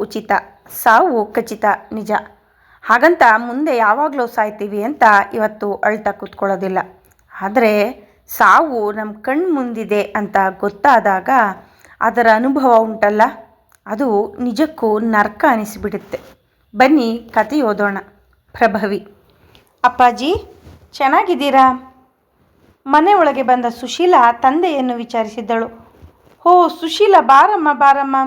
ಉಚಿತ, ಸಾವು ಖಚಿತ, ನಿಜ. ಹಾಗಂತ ಮುಂದೆ ಯಾವಾಗಲೂ ಸಾಯ್ತೀವಿ ಅಂತ ಇವತ್ತು ಅಳ್ತಾ ಕೂತ್ಕೊಳ್ಳೋದಿಲ್ಲ. ಆದರೆ ಸಾವು ನಮ್ಮ ಕಣ್ಣು ಮುಂದಿದೆ ಅಂತ ಗೊತ್ತಾದಾಗ ಅದರ ಅನುಭವ ಉಂಟಲ್ಲ, ಅದು ನಿಜಕ್ಕೂ ನರ್ಕ ಅನಿಸಿಬಿಡುತ್ತೆ. ಬನ್ನಿ ಕತೆ ಓದೋಣ. ಪ್ರಭವಿ. ಅಪ್ಪಾಜಿ ಚೆನ್ನಾಗಿದ್ದೀರಾ? ಮನೆ ಒಳಗೆ ಬಂದ ಸುಶೀಲ ತಂದೆಯನ್ನು ವಿಚಾರಿಸಿದ್ದಳು. ಓ ಸುಶೀಲ, ಬಾರಮ್ಮ ಬಾರಮ್ಮ.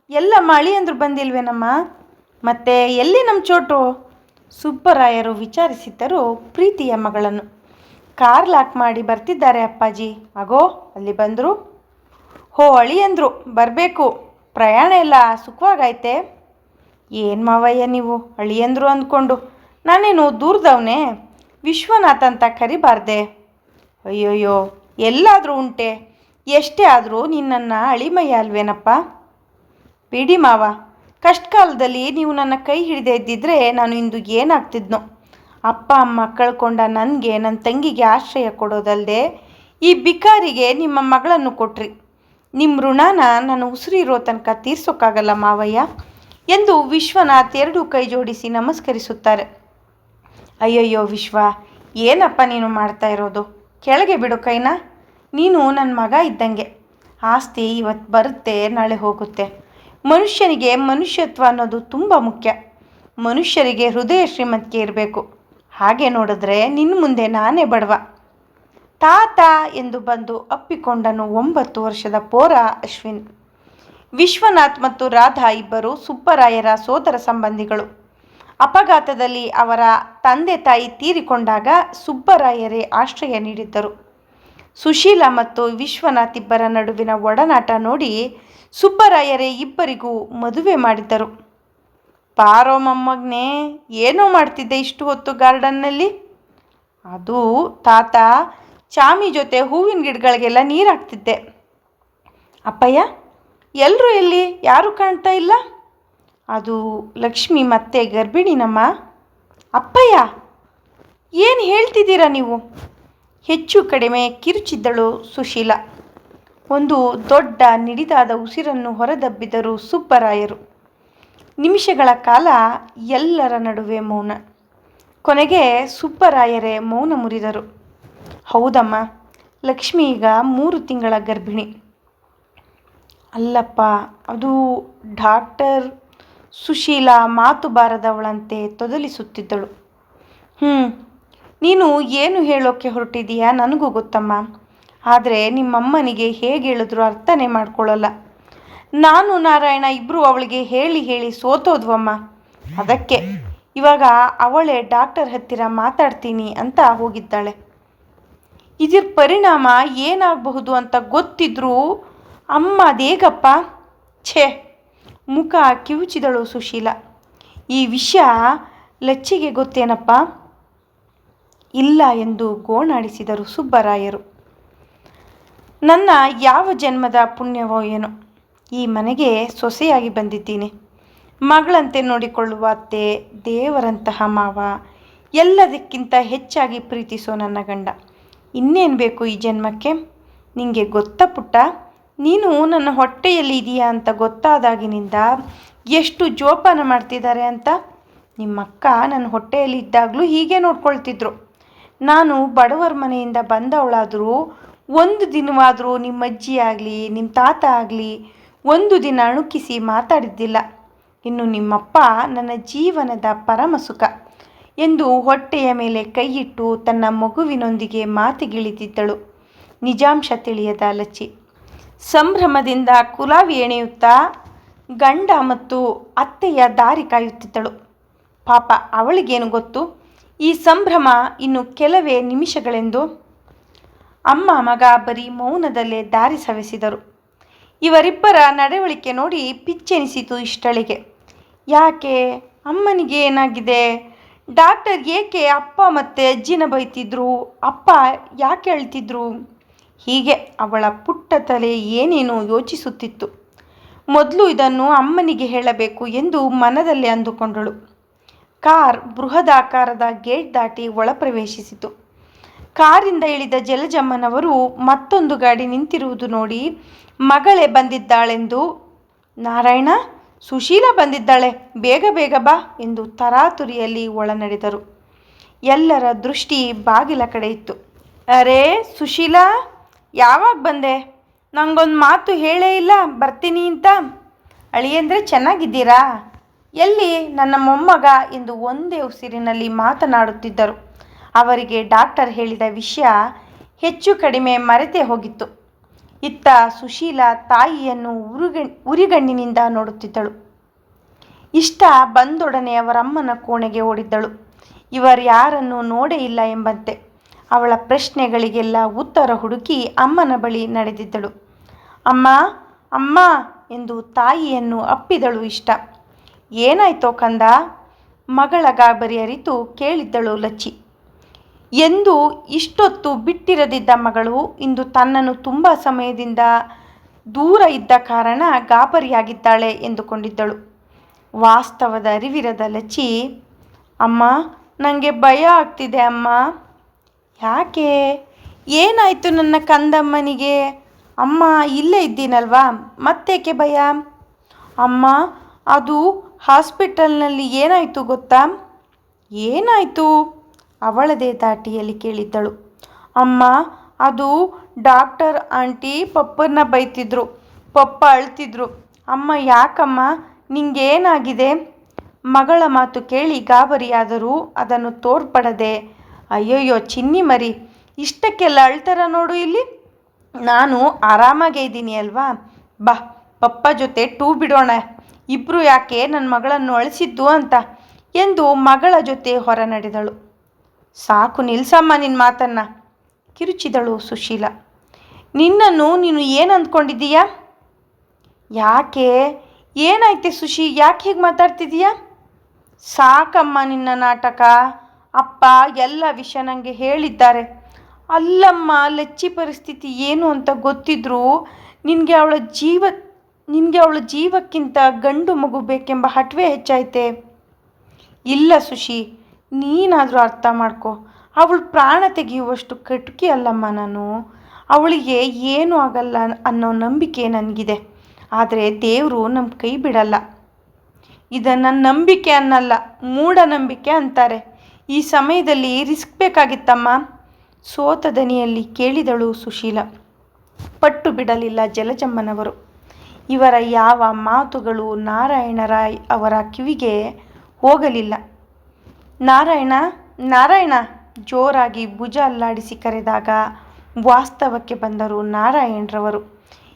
ಎಲ್ಲಮ್ಮ, ಅಳಿಯಂದ್ರು ಬಂದಿಲ್ವೇನಮ್ಮ? ಮತ್ತೆ ಎಲ್ಲಿ ನಮ್ಮ ಚೋಟು? ಸುಬ್ಬರಾಯರು ವಿಚಾರಿಸಿದ್ದರು ಪ್ರೀತಿಯ ಮಗಳನ್ನು. ಕಾರ್ ಲಾಕ್ ಮಾಡಿ ಬರ್ತಿದ್ದಾರೆ ಅಪ್ಪಾಜಿ. ಆಗೋ ಅಲ್ಲಿ ಬಂದರು. ಹೋ ಅಳಿಯಂದ್ರು ಬರಬೇಕು. ಪ್ರಯಾಣ ಎಲ್ಲ ಸುಖವಾಗೈತೆ? ಏನು ಮಾವಯ್ಯ ನೀವು ಅಳಿಯಂದ್ರು ಅಂದ್ಕೊಂಡು, ನಾನೇನು ದೂರದವನೇ? ವಿಶ್ವನಾಥ್ ಅಂತ ಕರಿಬಾರ್ದೆ? ಅಯ್ಯೋಯ್ಯೋ, ಎಲ್ಲಾದರೂ ಉಂಟೆ. ಎಷ್ಟೇ ಆದರೂ ನಿನ್ನನ್ನು ಅಳಿಮಯ್ಯ ಅಲ್ವೇನಪ್ಪ? ಬಿಡಿ ಮಾವ, ಕಷ್ಟಕಾಲದಲ್ಲಿ ನೀವು ನನ್ನ ಕೈ ಹಿಡಿದೇ ಇದ್ದಿದ್ರೆ ನಾನು ಇಂದು ಏನಾಗ್ತಿದ್ನೋ. ಅಪ್ಪ ಅಮ್ಮ ಕಳ್ಕೊಂಡ ನನಗೆ, ನನ್ನ ತಂಗಿಗೆ ಆಶ್ರಯ ಕೊಡೋದಲ್ಲದೆ ಈ ಬಿಕಾರಿಗೆ ನಿಮ್ಮ ಮಗಳನ್ನು ಕೊಟ್ರಿ. ನಿಮ್ಮ ಋಣನ ನಾನು ಉಸಿರಿರೋ ತನಕ ತೀರ್ಸೋಕ್ಕಾಗಲ್ಲ ಮಾವಯ್ಯ ಎಂದು ವಿಶ್ವನಾಥ್ ಎರಡೂ ಕೈ ಜೋಡಿಸಿ ನಮಸ್ಕರಿಸುತ್ತಾರೆ. ಅಯ್ಯಯ್ಯೋ ವಿಶ್ವ, ಏನಪ್ಪ ನೀನು ಮಾಡ್ತಾ ಇರೋದು? ಕೆಳಗೆ ಬಿಡು ಕೈನ. ನೀನು ನನ್ನ ಮಗ ಇದ್ದಂಗೆ. ಆಸ್ತಿ ಇವತ್ತು ಬರುತ್ತೆ, ನಾಳೆ ಹೋಗುತ್ತೆ. ಮನುಷ್ಯನಿಗೆ ಮನುಷ್ಯತ್ವ ಅನ್ನೋದು ತುಂಬ ಮುಖ್ಯ. ಮನುಷ್ಯರಿಗೆ ಹೃದಯ ಶ್ರೀಮಂತಿಕೆ ಇರಬೇಕು. ಹಾಗೆ ನೋಡಿದ್ರೆ ನಿನ್ನ ಮುಂದೆ ನಾನೇ ಬಡವ. ತಾತ ಎಂದು ಬಂದು ಅಪ್ಪಿಕೊಂಡನು 9 ವರ್ಷದ ಪೋರ ಅಶ್ವಿನ್. ವಿಶ್ವನಾಥ್ ಮತ್ತು ರಾಧಾ ಇಬ್ಬರು ಸುಬ್ಬರಾಯರ ಸೋದರ ಸಂಬಂಧಿಗಳು. ಅಪಘಾತದಲ್ಲಿ ಅವರ ತಂದೆ ತಾಯಿ ತೀರಿಕೊಂಡಾಗ ಸುಬ್ಬರಾಯರೇ ಆಶ್ರಯ ನೀಡಿದ್ದರು. ಸುಶೀಲ ಮತ್ತು ವಿಶ್ವನಾಥ್ ಇಬ್ಬರ ನಡುವಿನ ಒಡನಾಟ ನೋಡಿ ಸುಬ್ಬರಾಯರೇ ಇಬ್ಬರಿಗೂ ಮದುವೆ ಮಾಡಿದ್ದರು. ಪಾರೋ ಮೊಮ್ಮಗನೇ, ಏನೋ ಮಾಡ್ತಿದ್ದೆ ಇಷ್ಟು ಹೊತ್ತು ಗಾರ್ಡನ್ನಲ್ಲಿ? ಅದು ತಾತ, ಚಾಮಿ ಜೊತೆ ಹೂವಿನ ಗಿಡಗಳಿಗೆಲ್ಲ ನೀರು ಹಾಕ್ತಿದ್ದೆ. ಅಪ್ಪಯ್ಯ, ಎಲ್ಲರೂ ಎಲ್ಲಿ? ಯಾರೂ ಕಾಣ್ತಾ ಇಲ್ಲ. ಅದು ಲಕ್ಷ್ಮಿ ಮತ್ತೆ ಗರ್ಭಿಣಿನಮ್ಮ. ಅಪ್ಪಯ್ಯ, ಏನು ಹೇಳ್ತಿದ್ದೀರಾ ನೀವು? ಹೆಚ್ಚು ಕಡಿಮೆ ಕಿರುಚಿದ್ದಳು ಸುಶೀಲ. ಒಂದು ದೊಡ್ಡ ನಿಡಿದಾದ ಉಸಿರನ್ನು ಹೊರದಬ್ಬಿದರು ಸುಬ್ಬರಾಯರು. ನಿಮಿಷಗಳ ಕಾಲ ಎಲ್ಲರ ನಡುವೆ ಮೌನ. ಕೊನೆಗೆ ಸುಬ್ಬರಾಯರೇ ಮೌನ ಮುರಿದರು. ಹೌದಮ್ಮ, ಲಕ್ಷ್ಮಿ ಈಗ 3 ತಿಂಗಳ ಗರ್ಭಿಣಿ. ಅಲ್ಲಪ್ಪ, ಅದು ಡಾಕ್ಟರ್. ಸುಶೀಲ ಮಾತು ಬಾರದವಳಂತೆ ತೊದಲಿಸುತ್ತಿದ್ದಳು. ನೀನು ಏನು ಹೇಳೋಕ್ಕೆ ಹೊರಟಿದೀಯಾ ನನಗೂ ಗೊತ್ತಮ್ಮ. ಆದರೆ ನಿಮ್ಮಮ್ಮನಿಗೆ ಹೇಗೆ ಹೇಳಿದ್ರು ಅರ್ಥನೇ ಮಾಡ್ಕೊಳ್ಳಲ್ಲ. ನಾನು ನಾರಾಯಣ ಇಬ್ಬರು ಅವಳಿಗೆ ಹೇಳಿ ಹೇಳಿ ಸೋತೋದ್ವಮ್ಮ. ಅದಕ್ಕೆ ಇವಾಗ ಅವಳೇ ಡಾಕ್ಟರ್ ಹತ್ತಿರ ಮಾತಾಡ್ತೀನಿ ಅಂತ ಹೋಗಿದ್ದಾಳೆ. ಇದರ ಪರಿಣಾಮ ಏನಾಗಬಹುದು ಅಂತ ಗೊತ್ತಿದ್ರೂ ಅಮ್ಮ ಅದೇಗಪ್ಪ? ಛೇ, ಮುಖ ಕಿವುಚಿದಳು ಸುಶೀಲ. ಈ ವಿಷಯ ಲಚ್ಚಿಗೆ ಗೊತ್ತೇನಪ್ಪ? ಇಲ್ಲ ಎಂದು ಗೋಣಾಡಿಸಿದರು ಸುಬ್ಬರಾಯರು. ನನ್ನ ಯಾವ ಜನ್ಮದ ಪುಣ್ಯವೋ ಏನೋ ಈ ಮನೆಗೆ ಸೊಸೆಯಾಗಿ ಬಂದಿದ್ದೀನಿ. ಮಗಳಂತೆ ನೋಡಿಕೊಳ್ಳುವ ಅತ್ತೆ, ದೇವರಂತಹ ಮಾವ, ಎಲ್ಲದಕ್ಕಿಂತ ಹೆಚ್ಚಾಗಿ ಪ್ರೀತಿಸೋ ನನ್ನ ಗಂಡ. ಇನ್ನೇನು ಬೇಕು ಈ ಜನ್ಮಕ್ಕೆ? ನಿನಗೆ ಗೊತ್ತಾ ಪುಟ್ಟ, ನೀನು ನನ್ನ ಹೊಟ್ಟೆಯಲ್ಲಿ ಇದೆಯಾ ಅಂತ ಗೊತ್ತಾದಾಗಿನಿಂದ ಎಷ್ಟು ಜೋಪಾನ ಮಾಡ್ತಿದ್ದಾರೆ ಅಂತ. ನಿಮ್ಮಕ್ಕ ನನ್ನ ಹೊಟ್ಟೆಯಲ್ಲಿ ಇದ್ದಾಗಲೂ ಹೀಗೆ ನೋಡ್ಕೊಳ್ತಿದ್ರು. ನಾನು ಬಡವರ ಮನೆಯಿಂದ ಬಂದವಳಾದರೂ ಒಂದು ದಿನವಾದರೂ ನಿಮ್ಮ ಅಜ್ಜಿ ಆಗಲಿ ನಿಮ್ಮ ತಾತ ಆಗಲಿ ಒಂದು ದಿನ ಅಣುಕಿಸಿ ಮಾತಾಡಿದ್ದಿಲ್ಲ. ಇನ್ನು ನಿಮ್ಮಪ್ಪ ನನ್ನ ಜೀವನದ ಪರಮ ಸುಖ ಎಂದು ಹೊಟ್ಟೆಯ ಮೇಲೆ ಕೈಯಿಟ್ಟು ತನ್ನ ಮಗುವಿನೊಂದಿಗೆ ಮಾತಿಗಿಳಿದಿದ್ದಳು ನಿಜಾಂಶ ತಿಳಿಯದ ಲಚ್ಚಿ. ಸಂಭ್ರಮದಿಂದ ಕುಲಾವಿ ಎಣೆಯುತ್ತಾ ಗಂಡ ಮತ್ತು ಅತ್ತೆಯ ದಾರಿ ಕಾಯುತ್ತಿದ್ದಳು. ಪಾಪ ಅವಳಿಗೇನು ಗೊತ್ತು ಈ ಸಂಭ್ರಮ ಇನ್ನು ಕೆಲವೇ ನಿಮಿಷಗಳೆಂದು. ಅಮ್ಮ ಮಗ ಬರೀ ಮೌನದಲ್ಲೇ ದಾರಿ ಸವೆಸಿದರು. ಇವರಿಬ್ಬರ ನಡವಳಿಕೆ ನೋಡಿ ಪಿಚ್ಚೆನಿಸಿತು ಇಷ್ಟಳಿಗೆ. ಯಾಕೆ? ಅಮ್ಮನಿಗೆ ಏನಾಗಿದೆ? ಡಾಕ್ಟರ್ ಏಕೆ ಅಪ್ಪ ಮತ್ತು ಅಜ್ಜಿನ ಬೈತಿದ್ರು? ಅಪ್ಪ ಯಾಕೆ ಅಳ್ತಿದ್ರು? ಹೀಗೆ ಅವಳ ಪುಟ್ಟ ತಲೆ ಏನೇನೋ ಯೋಚಿಸುತ್ತಿತ್ತು. ಮೊದಲು ಇದನ್ನು ಅಮ್ಮನಿಗೆ ಹೇಳಬೇಕು ಎಂದು ಮನದಲ್ಲಿ ಅಂದುಕೊಂಡಳು. ಕಾರ್ ಬೃಹದಾಕಾರದ ಗೇಟ್ ದಾಟಿ ಒಳ ಪ್ರವೇಶಿಸಿತು. ಕಾರಿಂದ ಇಳಿದ ಜಲಜಮ್ಮನವರು ಮತ್ತೊಂದು ಗಾಡಿ ನಿಂತಿರುವುದು ನೋಡಿ ಮಗಳೇ ಬಂದಿದ್ದಾಳೆಂದು, ನಾರಾಯಣ ಸುಶೀಲ ಬಂದಿದ್ದಾಳೆ, ಬೇಗ ಬೇಗ ಬಾ ಎಂದು ತರಾತುರಿಯಲ್ಲಿ ಒಳನಡೆದರು. ಎಲ್ಲರ ದೃಷ್ಟಿ ಬಾಗಿಲ ಕಡೆ ಇತ್ತು. ಅರೇ ಸುಶೀಲಾ, ಯಾವಾಗ ಬಂದೆ? ನನಗೊಂದು ಮಾತು ಹೇಳೇ ಇಲ್ಲ ಬರ್ತೀನಿ ಅಂತ. ಅಳಿಯಂದ್ರೆ ಚೆನ್ನಾಗಿದ್ದೀರಾ? ಎಲ್ಲಿ ನನ್ನ ಮೊಮ್ಮಗ ಎಂದು ಒಂದೇ ಉಸಿರಿನಲ್ಲಿ ಮಾತನಾಡುತ್ತಿದ್ದರು. ಅವರಿಗೆ ಡಾಕ್ಟರ್ ಹೇಳಿದ ವಿಷಯ ಹೆಚ್ಚು ಕಡಿಮೆ ಮರೆತೇ ಹೋಗಿತ್ತು. ಇತ್ತ ಸುಶೀಲ ತಾಯಿಯನ್ನು ಉರಿಗಣ್ಣಿನಿಂದ ನೋಡುತ್ತಿದ್ದಳು. ಇಷ್ಟ ಬಂದೊಡನೆ ಅವರಮ್ಮನ ಕೋಣೆಗೆ ಓಡಿದ್ದಳು. ಇವರ್ಯಾರನ್ನೂ ನೋಡೇ ಇಲ್ಲ ಎಂಬಂತೆ. ಅವಳ ಪ್ರಶ್ನೆಗಳಿಗೆಲ್ಲ ಉತ್ತರ ಹುಡುಕಿ ಅಮ್ಮನ ಬಳಿ ನಡೆದಿದ್ದಳು. ಅಮ್ಮ ಅಮ್ಮ ಎಂದು ತಾಯಿಯನ್ನು ಅಪ್ಪಿದಳು ಇಷ್ಟ. ಏನಾಯ್ತೋ ಕಂದ? ಮಗಳ ಗಾಬರಿ ಅರಿತು ಕೇಳಿದ್ದಳು ಲಚ್ಚಿ. ಎಂದು ಇಷ್ಟೊತ್ತು ಬಿಟ್ಟಿರದಿದ್ದ ಮಗಳು ಇಂದು ತನ್ನನ್ನು ತುಂಬ ಸಮಯದಿಂದ ದೂರ ಇದ್ದ ಕಾರಣ ಗಾಬರಿಯಾಗಿದ್ದಾಳೆ ಎಂದುಕೊಂಡಿದ್ದಳು. ವಾಸ್ತವದ ಅರಿವಿರದ ಲಚ್ಚಿ, ಅಮ್ಮ ನನಗೆ ಭಯ ಆಗ್ತಿದೆ ಅಮ್ಮ. ಯಾಕೆ? ಏನಾಯಿತು ನನ್ನ ಕಂದಮ್ಮನಿಗೆ? ಅಮ್ಮ ಇಲ್ಲೇ ಇದ್ದೀನಲ್ವಾ, ಮತ್ತೇಕೆ ಭಯ? ಅಮ್ಮ ಅದು ಹಾಸ್ಪಿಟಲ್ನಲ್ಲಿ ಏನಾಯಿತು ಗೊತ್ತಾ? ಏನಾಯಿತು? ಅವಳದೇ ದಾಟಿಯಲ್ಲಿ ಕೇಳಿದ್ದಳು. ಅಮ್ಮ ಅದು ಡಾಕ್ಟರ್ ಆಂಟಿ ಪಪ್ಪನ್ನ ಬೈತಿದ್ರು, ಪಪ್ಪ ಅಳ್ತಿದ್ರು. ಅಮ್ಮ ಯಾಕಮ್ಮ, ನಿಂಗೇನಾಗಿದೆ? ಮಗಳ ಮಾತು ಕೇಳಿ ಗಾಬರಿಯಾದರೂ ಅದನ್ನು ತೋರ್ಪಡದೆ, ಅಯ್ಯಯ್ಯೋ ಚಿನ್ನಿ ಮರಿ, ಇಷ್ಟಕ್ಕೆಲ್ಲ ಅಳ್ತಾರ ನೋಡು ಇಲ್ಲಿ. ನಾನು ಆರಾಮಾಗೇ ಇದ್ದೀನಿ ಅಲ್ವಾ, ಬಾ ಪಪ್ಪ ಜೊತೆ ಟೂ ಬಿಡೋಣ, ಇಬ್ಬರು ಯಾಕೆ ನನ್ನ ಮಗಳನ್ನು ಅಳಿಸಿದ್ದು ಅಂತ ಎಂದು ಮಗಳ ಜೊತೆ ಹೊರ ನಡೆದಳು. ಸಾಕು ನಿಲ್ಸಮ್ಮ ನಿನ್ನ ಮಾತನ್ನು, ಕಿರುಚಿದಳು ಸುಶೀಲ. ನಿನ್ನನ್ನು ನೀನು ಏನು ಅಂದ್ಕೊಂಡಿದ್ದೀಯಾ? ಯಾಕೆ? ಏನಾಯ್ತೆ ಸುಶಿ, ಯಾಕೆ ಹೀಗೆ ಮಾತಾಡ್ತಿದ್ದೀಯಾ? ಸಾಕಮ್ಮ ನಿನ್ನ ನಾಟಕ. ಅಪ್ಪ ಎಲ್ಲ ವಿಷಯ ನನಗೆ ಹೇಳಿದ್ದಾರೆ. ಅಲ್ಲಮ್ಮ, ಲಚ್ಚಿ ಪರಿಸ್ಥಿತಿ ಏನು ಅಂತ ಗೊತ್ತಿದ್ರೂ ನಿನಗೆ ಅವಳ ಜೀವಕ್ಕಿಂತ ಗಂಡು ಮಗು ಬೇಕೆಂಬ ಹಠವೇ ಹೆಚ್ಚಾಯ್ತೆ. ಇಲ್ಲ ಸುಶಿ, ನೀನಾದರೂ ಅರ್ಥ ಮಾಡ್ಕೊ. ಅವಳು ಪ್ರಾಣ ತೆಗೆಯುವಷ್ಟು ಕಟುಕಿ ಅಲ್ಲಮ್ಮ ನಾನು. ಅವಳಿಗೆ ಏನೂ ಆಗಲ್ಲ ಅನ್ನೋ ನಂಬಿಕೆ ನನಗಿದೆ. ಆದರೆ ದೇವರು ನಮ್ಮ ಕೈ ಬಿಡಲ್ಲ. ಇದನ್ನು ನಂಬಿಕೆ ಅನ್ನಲ್ಲ, ಮೂಢನಂಬಿಕೆ ಅಂತಾರೆ. ಈ ಸಮಯದಲ್ಲಿ ರಿಸ್ಕ್ ಬೇಕಾಗಿತ್ತಮ್ಮ, ಸೋತ ದನಿಯಲ್ಲಿ ಕೇಳಿದಳು ಸುಶೀಲ. ಪಟ್ಟು ಬಿಡಲಿಲ್ಲ ಜಲಜಮ್ಮನವರು. ಇವರ ಯಾವ ಮಾತುಗಳು ನಾರಾಯಣರಾಯ್ ಅವರ ಕಿವಿಗೆ ಹೋಗಲಿಲ್ಲ. ನಾರಾಯಣ ನಾರಾಯಣ ಜೋರಾಗಿ ಭುಜ ಅಲ್ಲಾಡಿಸಿ ಕರೆದಾಗ ವಾಸ್ತವಕ್ಕೆ ಬಂದರು ನಾರಾಯಣರವರು.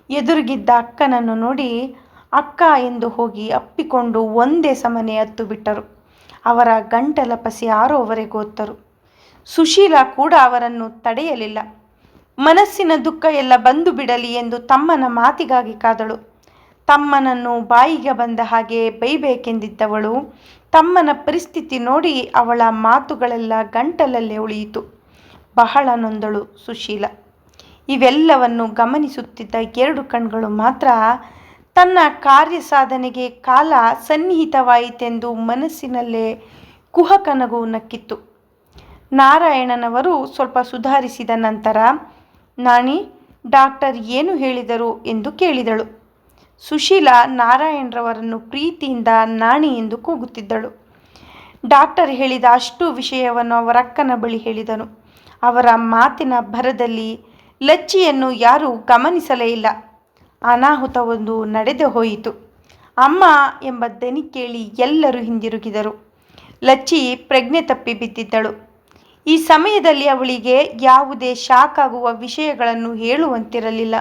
ಎದುರಿಗಿದ್ದ ಅಕ್ಕನನ್ನು ನೋಡಿ ಅಕ್ಕ ಎಂದು ಹೋಗಿ ಅಪ್ಪಿಕೊಂಡು ಒಂದೇ ಸಮನೆ ಹತ್ತು ಬಿಟ್ಟರು. ಅವರ ಗಂಟಲ ಪಸಿ ಆರೋವರೆಗೂ ಹೊತ್ತರು. ಸುಶೀಲ ಕೂಡ ಅವರನ್ನು ತಡೆಯಲಿಲ್ಲ. ಮನಸ್ಸಿನ ದುಃಖ ಎಲ್ಲ ಬಂದು ಬಿಡಲಿ ಎಂದು ತಮ್ಮನ ಮಾತಿಗಾಗಿ ಕಾದಳು. ತಮ್ಮನನ್ನು ಬಾಯಿಗೆ ಬಂದ ಹಾಗೆ ಬೈಬೇಕೆಂದಿದ್ದವಳು ತಮ್ಮನ ಪರಿಸ್ಥಿತಿ ನೋಡಿ ಅವಳ ಮಾತುಗಳೆಲ್ಲ ಗಂಟಲಲ್ಲೇ ಉಳಿಯಿತು. ಬಹಳ ನೊಂದಳು ಸುಶೀಲ. ಇವೆಲ್ಲವನ್ನು ಗಮನಿಸುತ್ತಿದ್ದ ಎರಡು ಕಣ್ಗಳು ಮಾತ್ರ ತನ್ನ ಕಾರ್ಯ ಸಾಧನೆಗೆ ಕಾಲ ಸನ್ನಿಹಿತವಾಯಿತೆಂದು ಮನಸ್ಸಿನಲ್ಲೇ ಕುಹಕನಗು ನಕ್ಕಿತ್ತು. ನಾರಾಯಣನವರು ಸ್ವಲ್ಪ ಸುಧಾರಿಸಿದ ನಂತರ, ನಾಣಿ ಡಾಕ್ಟರ್ ಏನು ಹೇಳಿದರು ಎಂದು ಕೇಳಿದಳು. ಸುಶೀಲ ನಾರಾಯಣರವರನ್ನು ಪ್ರೀತಿಯಿಂದ ನಾಣಿ ಎಂದು ಕೂಗುತ್ತಿದ್ದಳು. ಡಾಕ್ಟರ್ ಹೇಳಿದ ಅಷ್ಟು ವಿಷಯವನ್ನು ಅವರಕ್ಕನ ಬಳಿ ಹೇಳಿದನು. ಅವರ ಮಾತಿನ ಭರದಲ್ಲಿ ಲಚ್ಚಿಯನ್ನು ಯಾರೂ ಗಮನಿಸಲೇ ಇಲ್ಲ. ಅನಾಹುತವೊಂದು ನಡೆದು ಹೋಯಿತು. ಅಮ್ಮ ಎಂಬ ದನಿ ಕೇಳಿ ಎಲ್ಲರೂ ಹಿಂದಿರುಗಿದರು. ಲಚ್ಚಿ ಪ್ರಜ್ಞೆ ತಪ್ಪಿ ಬಿದ್ದಿದ್ದಳು. ಈ ಸಮಯದಲ್ಲಿ ಅವಳಿಗೆ ಯಾವುದೇ ಶಾಕ್ ಆಗುವ ವಿಷಯಗಳನ್ನು ಹೇಳುವಂತಿರಲಿಲ್ಲ.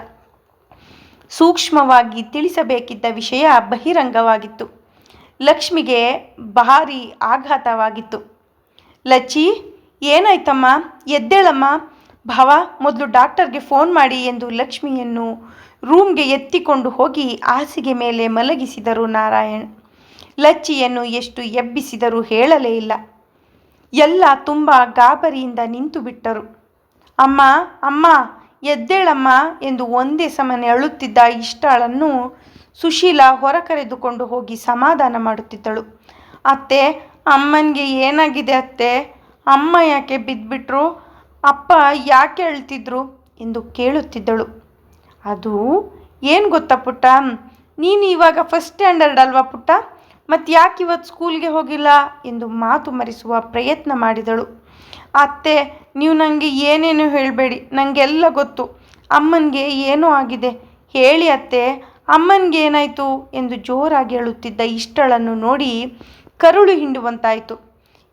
ಸೂಕ್ಷ್ಮವಾಗಿ ತಿಳಿಸಬೇಕಿದ್ದ ವಿಷಯ ಬಹಿರಂಗವಾಗಿತ್ತು. ಲಕ್ಷ್ಮಿಗೆ ಭಾರಿ ಆಘಾತವಾಗಿತ್ತು. ಲಚ್ಚಿ ಏನಾಯ್ತಮ್ಮ, ಎದ್ದೇಳಮ್ಮ, ಭಾವ ಮೊದಲು ಡಾಕ್ಟರ್ಗೆ ಫೋನ್ ಮಾಡಿ ಎಂದು ಲಕ್ಷ್ಮಿಯನ್ನು ರೂಮ್ಗೆ ಎತ್ತಿಕೊಂಡು ಹೋಗಿ ಹಾಸಿಗೆ ಮೇಲೆ ಮಲಗಿಸಿದರು ನಾರಾಯಣ್. ಲಚ್ಚಿಯನ್ನು ಎಷ್ಟು ಎಬ್ಬಿಸಿದರೂ ಹೇಳಲೇ ಇಲ್ಲ. ಎಲ್ಲ ತುಂಬ ಗಾಬರಿಯಿಂದ ನಿಂತು ಬಿಟ್ಟರು. ಅಮ್ಮ ಅಮ್ಮ ಎದ್ದೇಳಮ್ಮ ಎಂದು ಒಂದೇ ಸಮನೆ ಅಳುತ್ತಿದ್ದ ಇಷ್ಟಳನ್ನು ಸುಶೀಲ ಹೊರ ಕರೆದುಕೊಂಡು ಹೋಗಿ ಸಮಾಧಾನ ಮಾಡುತ್ತಿದ್ದಳು. ಅತ್ತೆ, ಅಮ್ಮನಿಗೆ ಏನಾಗಿದೆ ಅತ್ತೆ? ಅಮ್ಮ ಯಾಕೆ ಬಿದ್ದುಬಿಟ್ರು? ಅಪ್ಪ ಯಾಕೆ ಅಳ್ತಿದ್ರು ಎಂದು ಕೇಳುತ್ತಿದ್ದಳು. ಅದು ಏನು ಗೊತ್ತಾ ಪುಟ್ಟ, ನೀನು ಇವಾಗ ಫಸ್ಟ್ ಸ್ಟ್ಯಾಂಡರ್ಡ್ ಅಲ್ವಾ ಪುಟ್ಟ, ಮತ್ತು ಯಾಕೆ ಇವತ್ತು ಸ್ಕೂಲ್ಗೆ ಹೋಗಿಲ್ಲ ಎಂದು ಮಾತು ಮರೆಸುವ ಪ್ರಯತ್ನ ಮಾಡಿದಳು. ಅತ್ತೆ, ನೀವು ನನಗೆ ಏನೇನೋ ಹೇಳಬೇಡಿ, ನನಗೆಲ್ಲ ಗೊತ್ತು. ಅಮ್ಮನಿಗೆ ಏನೋ ಆಗಿದೆ, ಹೇಳಿ ಅತ್ತೆ, ಅಮ್ಮನಿಗೆ ಏನಾಯಿತು ಎಂದು ಜೋರಾಗಿ ಹೇಳುತ್ತಿದ್ದ ಇಷ್ಟಳನ್ನು ನೋಡಿ ಕರುಳು ಹಿಂಡುವಂತಾಯಿತು.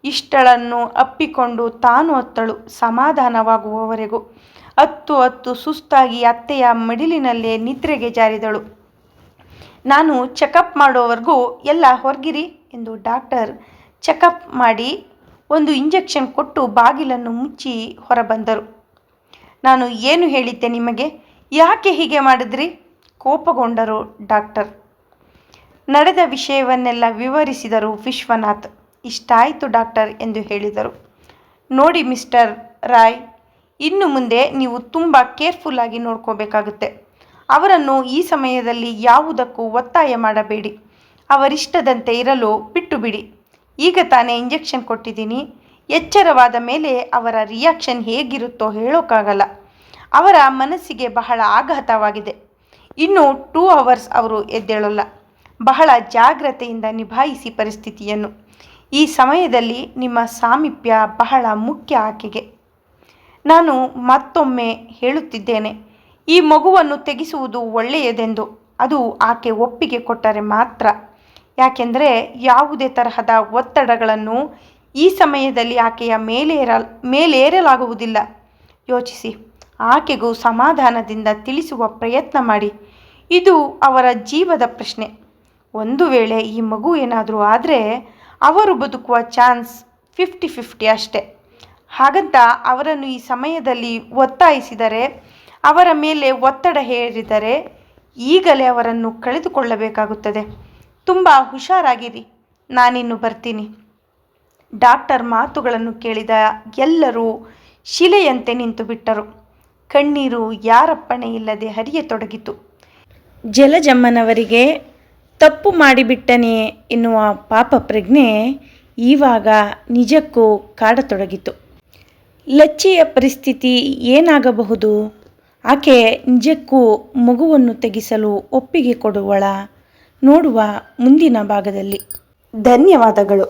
ಇಷ್ಟಳನ್ನು ಅಪ್ಪಿಕೊಂಡು ತಾನು ಅತ್ತಳು ಸಮಾಧಾನವಾಗುವವರೆಗೂ. ಹತ್ತು ಸುಸ್ತಾಗಿ ಅತ್ತೆಯ ಮಡಿಲಿನಲ್ಲೇ ನಿದ್ರೆಗೆ ಜಾರಿದಳು. ನಾನು ಚೆಕಪ್ ಮಾಡೋವರೆಗೂ ಎಲ್ಲ ಹೊರಗಿರಿ ಎಂದು ಡಾಕ್ಟರ್ ಚೆಕಪ್ ಮಾಡಿ ಒಂದು ಇಂಜೆಕ್ಷನ್ ಕೊಟ್ಟು ಬಾಗಿಲನ್ನು ಮುಚ್ಚಿ ಹೊರಬಂದರು. ನಾನು ಏನು ಹೇಳಿದ್ದೆ ನಿಮಗೆ, ಯಾಕೆ ಹೀಗೆ ಮಾಡಿದ್ರಿ? ಕೋಪಗೊಂಡರು ಡಾಕ್ಟರ್. ನಡೆದ ವಿಷಯವನ್ನೆಲ್ಲ ವಿವರಿಸಿದರು ವಿಶ್ವನಾಥ್. ಇಷ್ಟಾಯಿತು ಡಾಕ್ಟರ್ ಎಂದು ಹೇಳಿದರು. ನೋಡಿ ಮಿಸ್ಟರ್ ರಾಯ್, ಇನ್ನು ಮುಂದೆ ನೀವು ತುಂಬ ಕೇರ್ಫುಲ್ಲಾಗಿ ನೋಡ್ಕೋಬೇಕಾಗುತ್ತೆ. ಅವರನ್ನು ಈ ಸಮಯದಲ್ಲಿ ಯಾವುದಕ್ಕೂ ಒತ್ತಾಯ ಮಾಡಬೇಡಿ. ಅವರಿಷ್ಟದಂತೆ ಇರಲು ಬಿಟ್ಟು ಬಿಡಿ. ಈಗ ತಾನೇ ಇಂಜೆಕ್ಷನ್ ಕೊಟ್ಟಿದ್ದೀನಿ. ಎಚ್ಚರವಾದ ಮೇಲೆ ಅವರ ರಿಯಾಕ್ಷನ್ ಹೇಗಿರುತ್ತೋ ಹೇಳೋಕ್ಕಾಗಲ್ಲ. ಅವರ ಮನಸ್ಸಿಗೆ ಬಹಳ ಆಘಾತವಾಗಿದೆ. ಇನ್ನು 2 ಅವರ್ಸ್ ಅವರು ಎದ್ದೇಳಲ್ಲ. ಬಹಳ ಜಾಗ್ರತೆಯಿಂದ ನಿಭಾಯಿಸಿ ಪರಿಸ್ಥಿತಿಯನ್ನು. ಈ ಸಮಯದಲ್ಲಿ ನಿಮ್ಮ ಸಾಮೀಪ್ಯ ಬಹಳ ಮುಖ್ಯ ಆಕೆಗೆ. ನಾನು ಮತ್ತೊಮ್ಮೆ ಹೇಳುತ್ತಿದ್ದೇನೆ, ಈ ಮಗುವನ್ನು ತೆಗೆಸುವುದು ಒಳ್ಳೆಯದೆಂದು. ಅದು ಆಕೆ ಒಪ್ಪಿಗೆ ಕೊಟ್ಟರೆ ಮಾತ್ರ. ಯಾಕೆಂದರೆ ಯಾವುದೇ ತರಹದ ಒತ್ತಡಗಳನ್ನು ಈ ಸಮಯದಲ್ಲಿ ಆಕೆಯ ಮೇಲೇರಲಾಗುವುದಿಲ್ಲ. ಯೋಚಿಸಿ, ಆಕೆಗೂ ಸಮಾಧಾನದಿಂದ ತಿಳಿಸುವ ಪ್ರಯತ್ನ ಮಾಡಿ. ಇದು ಅವರ ಜೀವದ ಪ್ರಶ್ನೆ. ಒಂದು ವೇಳೆ ಈ ಮಗು ಏನಾದರೂ ಆದರೆ ಅವರು ಬದುಕುವ ಚಾನ್ಸ್ 50-50 ಅಷ್ಟೆ. ಹಾಗಂತ ಅವರನ್ನು ಈ ಸಮಯದಲ್ಲಿ ಒತ್ತಾಯಿಸಿದರೆ, ಅವರ ಮೇಲೆ ಒತ್ತಡ ಹೇರಿದರೆ ಈಗಲೇ ಅವರನ್ನು ಕಳೆದುಕೊಳ್ಳಬೇಕಾಗುತ್ತದೆ. ತುಂಬ ಹುಷಾರಾಗಿರಿ, ನಾನಿನ್ನು ಬರ್ತೀನಿ. ಡಾಕ್ಟರ್ ಮಾತುಗಳನ್ನು ಕೇಳಿದ ಎಲ್ಲರೂ ಶಿಲೆಯಂತೆ ನಿಂತು ಬಿಟ್ಟರು. ಕಣ್ಣೀರು ಯಾರಪ್ಪಣೆ ಇಲ್ಲದೆ ಹರಿಯತೊಡಗಿತು. ಜಲಜಮ್ಮನವರಿಗೆ ತಪ್ಪು ಮಾಡಿಬಿಟ್ಟನೆ ಎನ್ನುವ ಪಾಪ ಪ್ರಜ್ಞೆ ಈವಾಗ ನಿಜಕ್ಕೂ ಕಾಡತೊಡಗಿತು. ಲಚ್ಚಿಯ ಪರಿಸ್ಥಿತಿ ಏನಾಗಬಹುದು? ಆಕೆ ನಿಜಕ್ಕೂ ಮಗುವನ್ನು ತೆಗೆಸಲು ಒಪ್ಪಿಗೆ ಕೊಡುವಳ? ನೋಡುವ ಮುಂದಿನ ಭಾಗದಲ್ಲಿ. ಧನ್ಯವಾದಗಳು.